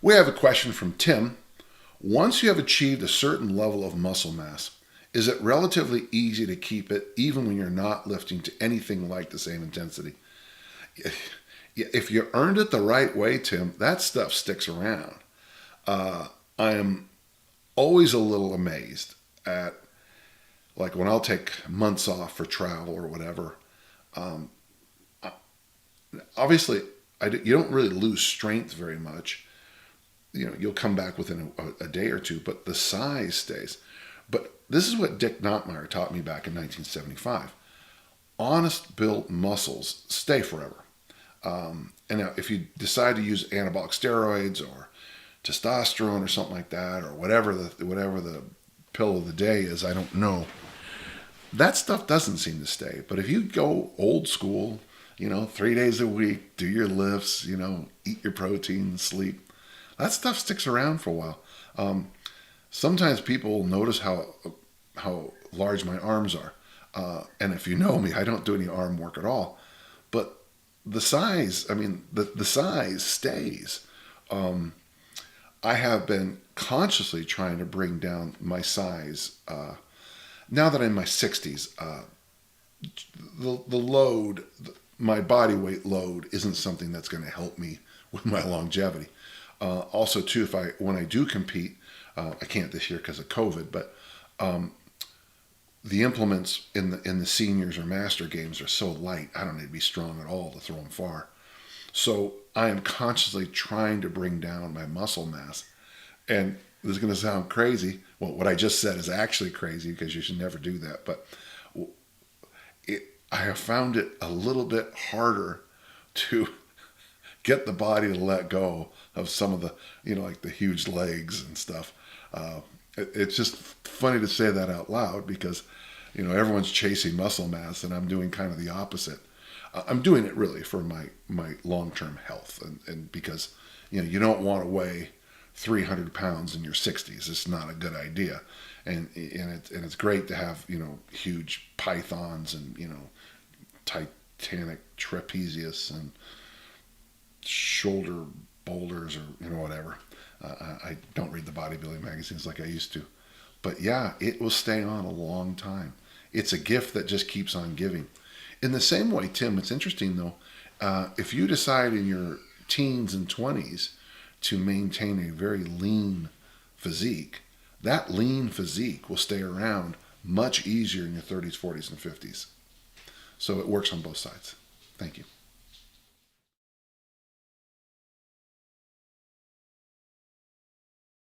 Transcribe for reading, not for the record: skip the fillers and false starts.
We have a question from Tim. Once you have achieved a certain level of muscle mass, is it relatively easy to keep it even when you're not lifting to anything like the same intensity? If you earned it the right way, Tim, that stuff sticks around. I am always a little amazed at, like, when I'll take months off for travel or whatever. Obviously, you don't really lose strength very much. You'll come back within a day or two, but the size stays. But this is what Dick Nottmeyer taught me back in 1975. Honest built muscles stay forever. And now if you decide to use anabolic steroids or testosterone or something like that, or whatever the pill of the day is, I don't know. That stuff doesn't seem to stay. But if you go old school, 3 days a week, do your lifts, eat your protein, sleep, that stuff sticks around for a while. Sometimes people notice how large my arms are. And if you know me, I don't do any arm work at all. But the size, the size stays. I have been consciously trying to bring down my size. Now that I'm in my 60s, the load, my body weight load, isn't something that's going to help me with my longevity. Also, too, when I do compete, I can't this year because of COVID, but the implements in the seniors or master games are so light, I don't need to be strong at all to throw them far. So I am consciously trying to bring down my muscle mass. And this is going to sound crazy. Well, what I just said is actually crazy because you should never do that. But I have found it a little bit harder to get the body to let go of some of the, like the huge legs and stuff. It's just funny to say that out loud because, everyone's chasing muscle mass and I'm doing kind of the opposite. I'm doing it really for my long-term health and because, you don't want to weigh 300 pounds in your 60s. It's not a good idea. And it's great to have, huge pythons and, titanic trapezius and shoulder boulders or, whatever. I don't read the bodybuilding magazines like I used to. But yeah, it will stay on a long time. It's a gift that just keeps on giving. In the same way, Tim, it's interesting though, if you decide in your teens and 20s to maintain a very lean physique, that lean physique will stay around much easier in your 30s, 40s, and 50s. So it works on both sides. Thank you.